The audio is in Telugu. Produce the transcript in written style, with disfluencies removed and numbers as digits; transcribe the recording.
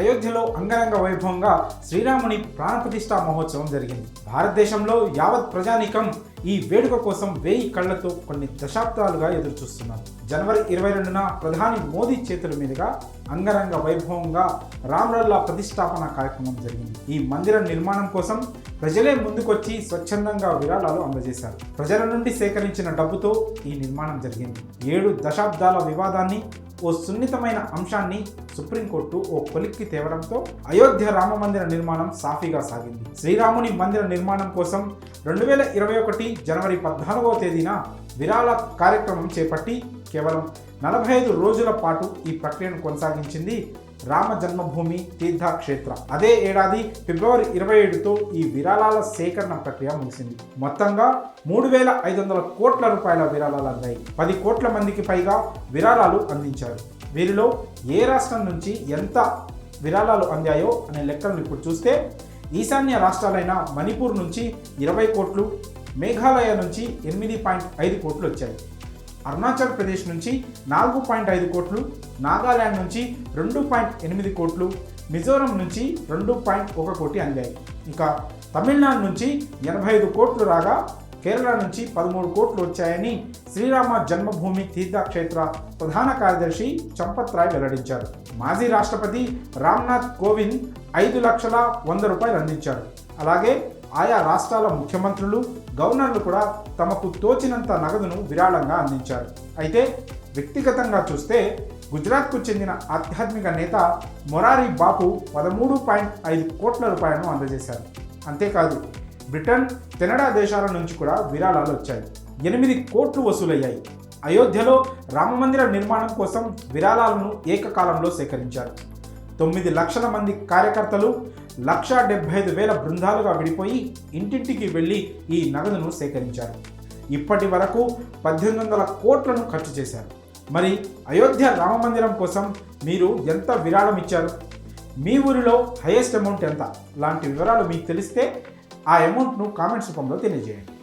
అయోధ్యలో అంగరంగ వైభవంగా శ్రీరాముని ప్రాణప్రతిష్ఠా మహోత్సవం జరిగింది. భారతదేశంలో యావత్ ప్రజానీకం ఈ వేడుక కోసం 1000 కళ్లతో కొన్ని దశాబ్దాలుగా ఎదురుచూస్తున్నారు. జనవరి 22న ప్రధాని మోదీ చేతుల మీదుగా అంగరంగ వైభవంగా రామ్లల్లా ప్రతిష్టాపన కార్యక్రమం జరిగింది. ఈ మందిర నిర్మాణం కోసం ప్రజలే ముందుకొచ్చి స్వచ్ఛందంగా విరాళాలు అందజేశారు. ప్రజల నుండి సేకరించిన డబ్బుతో ఈ నిర్మాణం జరిగింది. 7 దశాబ్దాల వివాదాన్ని, ఓ సున్నితమైన అంశాన్ని సుప్రీంకోర్టు ఓ కొలిక్కి తేవడంతో అయోధ్య రామ మందిర నిర్మాణం సాఫీగా సాగింది. శ్రీరాముని మందిర నిర్మాణం కోసం 2021 జనవరి 14వ తేదీన విరాళ కార్యక్రమం చేపట్టి కేవలం 45 రోజుల పాటు ఈ ప్రక్రియను కొనసాగించింది రామ జన్మభూమి తీర్థక్షేత్ర. అదే ఏడాది ఫిబ్రవరి 27తో ఈ విరాళాల సేకరణ ప్రక్రియ ముగిసింది. మొత్తంగా 3500 కోట్ల రూపాయల విరాళాలు అందాయి. 10 కోట్ల మందికి పైగా విరాళాలు అందించారు. వీరిలో ఏ రాష్ట్రం నుంచి ఎంత విరాళాలు అందాయో అనే లెక్కలను ఇప్పుడు చూస్తే ఈశాన్య రాష్ట్రాలైన మణిపూర్ నుంచి 20 కోట్లు, మేఘాలయ నుంచి 8.5 కోట్లు వచ్చాయి. అరుణాచల్ ప్రదేశ్ నుంచి 4.5 కోట్లు, నాగాలాండ్ నుంచి 2.8 కోట్లు, మిజోరం నుంచి 2.1 కోటి అందాయి. ఇక తమిళనాడు నుంచి 85 కోట్లు రాగా కేరళ నుంచి 13 కోట్లు వచ్చాయని శ్రీరామ జన్మభూమి తీర్థక్షేత్ర ప్రధాన కార్యదర్శి చంపత్ రాయ్ వెల్లడించారు. మాజీ రాష్ట్రపతి రామ్నాథ్ కోవింద్ 5,100,000 రూపాయలు అందించారు. అలాగే ఆయా రాష్ట్రాల ముఖ్యమంత్రులు, గవర్నర్లు కూడా తమకు తోచినంత నగదును విరాళంగా అందించారు. అయితే వ్యక్తిగతంగా చూస్తే గుజరాత్కు చెందిన ఆధ్యాత్మిక నేత మొరారి బాపు 13.5 కోట్ల రూపాయలను అందజేశారు. అంతేకాదు బ్రిటన్, కెనడా దేశాల నుంచి కూడా విరాళాలు వచ్చాయి. 8 కోట్లు వసూలయ్యాయి. అయోధ్యలో రామమందిర నిర్మాణం కోసం విరాళాలను ఏకకాలంలో సేకరించారు. 9 లక్షల మంది కార్యకర్తలు 1,75,000 బృందాలుగా విడిపోయి ఇంటింటికి వెళ్ళి ఈ నగదును సేకరించారు. ఇప్పటి వరకు 1800 కోట్లను ఖర్చు చేశారు. మరి అయోధ్య రామమందిరం కోసం మీరు ఎంత విరాళం ఇచ్చారు? మీ ఊరిలో హైయెస్ట్ అమౌంట్ ఎంత? లాంటి వివరాలు మీకు తెలిస్తే ఆ అమౌంట్ను కామెంట్స్ రూపంలో తెలియజేయండి.